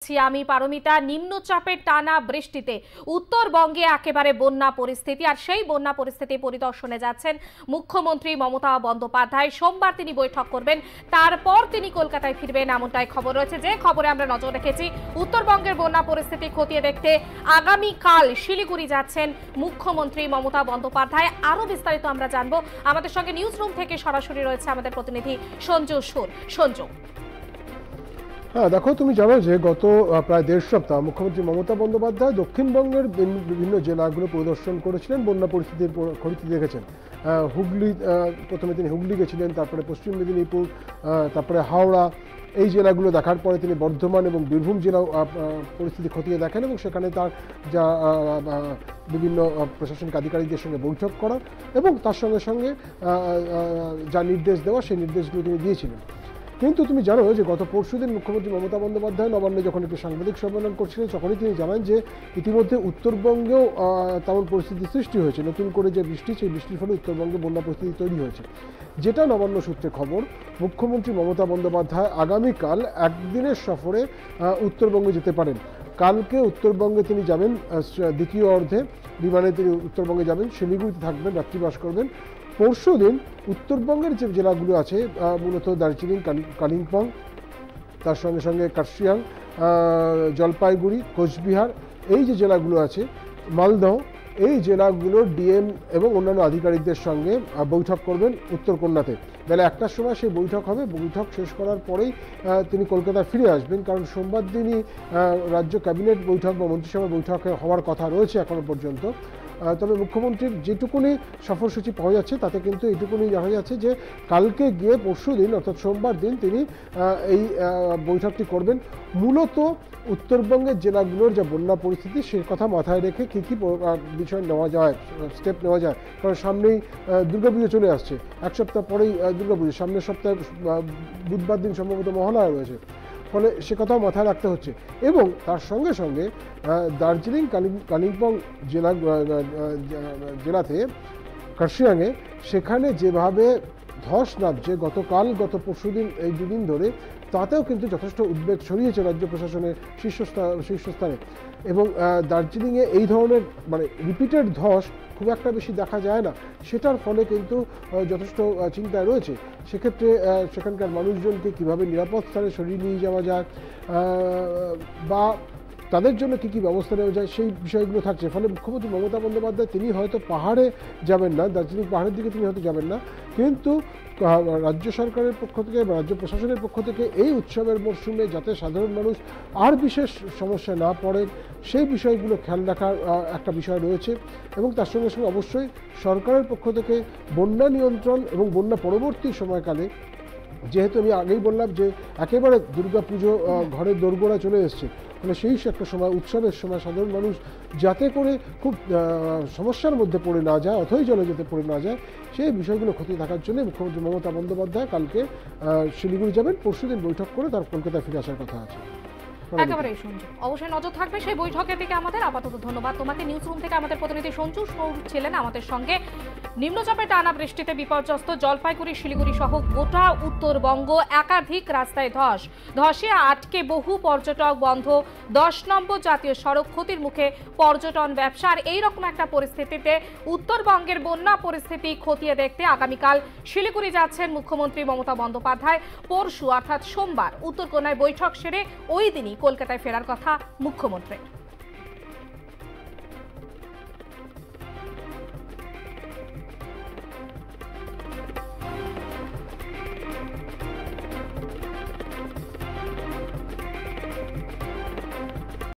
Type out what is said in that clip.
দেখছি আমি পারমিতা। নিম্নচাপের টানা বৃষ্টিতে উত্তরবঙ্গে একেবারে বন্যা পরিস্থিতি, আর সেই বন্যা পরিস্থিতি পরিদর্শনে যাচ্ছেন মুখ্যমন্ত্রী মমতা বন্দ্যোপাধ্যায়। সোমবার তিনি বৈঠক করবেন, তারপর তিনি কলকাতায় ফিরবেন, এমনটাই খবর রয়েছে। যে খবরে আমরা নজর রেখেছি, উত্তরবঙ্গের বন্যা পরিস্থিতি খতিয়ে দেখতে আগামীকাল শিলিগুড়ি যাচ্ছেন মুখ্যমন্ত্রী মমতা বন্দ্যোপাধ্যায়। আরো বিস্তারিত আমরা জানবো। আমাদের সঙ্গে নিউজ রুম থেকে সরাসরি রয়েছে আমাদের প্রতিনিধি সঞ্জু সুর। সঞ্জু, হ্যাঁ দেখো, তুমি জানো যে গত প্রায় ১.৫ সপ্তাহ মুখ্যমন্ত্রী মমতা বন্দ্যোপাধ্যায় দক্ষিণবঙ্গের বিভিন্ন জেলাগুলো পরিদর্শন করেছিলেন, বন্যা পরিস্থিতির খতিয়ে দেখেছেন। হুগলি, প্রথমে তিনি হুগলি গেছিলেন, তারপরে পশ্চিম মেদিনীপুর, তারপরে হাওড়া, এই জেলাগুলো দেখার পরে তিনি বর্ধমান এবং বীরভূম জেলা পরিস্থিতি খতিয়ে দেখেন এবং সেখানে তার যা বিভিন্ন প্রশাসনিক আধিকারিকদের সঙ্গে বৈঠক করা এবং তার সঙ্গে সঙ্গে যা নির্দেশ দেওয়া সেই নির্দেশগুলো তিনি দিয়েছিলেন। কিন্তু তুমি জানো যে গত পরশুদিন মুখ্যমন্ত্রী মমতা বন্দ্যোপাধ্যায় নবান্নে যখন একটি সাংবাদিক সম্মেলন করছিলেন, তখনই তিনি জানান যে ইতিমধ্যে উত্তরবঙ্গেও তেমন পরিস্থিতি সৃষ্টি হয়েছে। নতুন করে যে বৃষ্টি, সেই বৃষ্টির ফলে উত্তরবঙ্গে বন্যা পরিস্থিতি তৈরি হয়েছে। যেটা নবান্ন সূত্রে খবর, মুখ্যমন্ত্রী মমতা বন্দ্যোপাধ্যায় আগামীকাল একদিনের সফরে উত্তরবঙ্গে যেতে পারেন। কালকে উত্তরবঙ্গে তিনি যাবেন, দ্বিতীয় অর্ধে বিমানে তিনি উত্তরবঙ্গে যাবেন, শিলিগুড়িতে থাকবেন, রাত্রিবাস করবেন। পরশুদিন উত্তরবঙ্গের যে জেলাগুলো আছে, মূলত দার্জিলিং, কালিম্পং, তার সঙ্গে সঙ্গে কার্শিয়াং, জলপাইগুড়ি, কোচবিহার, এই যে জেলাগুলো আছে, মালদহ, এই জেলাগুলোর ডিএম এবং অন্যান্য আধিকারিকদের সঙ্গে বৈঠক করবেন উত্তরকন্যাতে। বেলা ১টার সময় সেই বৈঠক হবে। বৈঠক শেষ করার পরেই তিনি কলকাতায় ফিরে আসবেন, কারণ সোমবার দিনই রাজ্য ক্যাবিনেট বৈঠক বা মন্ত্রিসভা বৈঠক হওয়ার কথা রয়েছে এখনো পর্যন্ত। তবে মুখ্যমন্ত্রীর যেটুকুনি সফরসূচি পাওয়া যাচ্ছে তাতে কিন্তু এইটুকুনি দেখা যাচ্ছে যে কালকে গিয়ে পরশুদিন অর্থাৎ সোমবার দিন তিনি এই বৈঠকটি করবেন। মূলত উত্তরবঙ্গের জেলাগুলোর যে বন্যা পরিস্থিতি সে কথা মাথায় রেখে কী কী বিষয় নেওয়া যায়, স্টেপ নেওয়া যায়, কারণ সামনেই দুর্গাপুজো চলে আসছে, এক সপ্তাহ পরেই দুর্গাপুজো, সামনের সপ্তাহে বুধবার দিন সম্ভবত মহালয়া রয়েছে, ফলে সে কথাও মাথায় রাখতে হচ্ছে। এবং তার সঙ্গে সঙ্গে দার্জিলিং, কালিম্পং জেলাতে কার্শিয়াংয়ে সেখানে যেভাবে ধস নামছে গত পরশুদিন, এই দুদিন ধরে, তাতেও কিন্তু যথেষ্ট উদ্বেগ ছড়িয়েছে রাজ্য প্রশাসনের শীর্ষস্থানে। এবং দার্জিলিংয়ে এই ধরনের রিপিটেড ধস খুব একটা বেশি দেখা যায় না, সেটার ফলে কিন্তু যথেষ্ট চিন্তায় রয়েছে। সেক্ষেত্রে সেখানকার মানুষজনকে কীভাবে নিরাপদ স্থানে সরিয়ে নিয়ে যাওয়া যায় বা তাদের জন্য কী কী ব্যবস্থা নেওয়া যায়, সেই বিষয়গুলো থাকছে। ফলে মুখ্যমন্ত্রী মমতা বন্দ্যোপাধ্যায় তিনি হয়তো পাহাড়ে যাবেন না, দার্জিলিং পাহাড়ের দিকে তিনি হয়তো যাবেন না, কিন্তু রাজ্য সরকারের পক্ষ থেকে বা রাজ্য প্রশাসনের পক্ষ থেকে এই উৎসবের মরশুমে যাতে সাধারণ মানুষ আর বিশেষ সমস্যায় না পড়ে সেই বিষয়গুলো খেয়াল রাখার একটা বিষয় রয়েছে। এবং তার সঙ্গে সঙ্গে অবশ্যই সরকারের পক্ষ থেকে বন্যা নিয়ন্ত্রণ এবং বন্যা পরবর্তী সময়কালে, যেহেতু আমি আগেই বললাম যে একেবারে দুর্গাপুজো ঘরের দোরগোড়ায় চলে এসছে, মানে সেই একটা সময়, উৎসবের সময় সাধারণ মানুষ যাতে করে খুব সমস্যার মধ্যে পড়ে না যায়, অথই জলে যাতে পড়ে না যায়, সেই বিষয়গুলো খতিয়ে থাকার জন্য মুখ্যমন্ত্রী মমতা বন্দ্যোপাধ্যায় কালকে শিলিগুড়ি যাবেন। পরশুদিন বৈঠক করে তার কলকাতায় ফিরে আসার কথা আছে। একেবারেই সঞ্জু, অবশ্যই নজর থাকবে সেই বৈঠকের দিকে আমাদের। আপাতত ধন্যবাদ তোমাকে। নিউজ রুম থেকে আমাদের প্রতিনিধি সঞ্জু ছিলেন আমাদের সঙ্গে। নিম্নচাপের টানা বৃষ্টিতে বিপর্যস্ত জলপাইগুড়ি, শিলিগুড়ি সহ গোটা উত্তরবঙ্গ, একাধিক রাস্তায় ধসে আটকে বহু পর্যটক, বন্ধ ১০ নম্বর জাতীয় সড়ক, ক্ষতির মুখে পর্যটন ব্যবসা। আর এইরকম একটা পরিস্থিতিতে উত্তরবঙ্গের বন্যা পরিস্থিতি খতিয়ে দেখতে আগামীকাল শিলিগুড়ি যাচ্ছেন মুখ্যমন্ত্রী মমতা বন্দ্যোপাধ্যায়। পরশু অর্থাৎ সোমবার উত্তরকন্যায় বৈঠক সেরে ওই দিনই কলকাতায় ফেরার কথা মুখ্যমন্ত্রীর।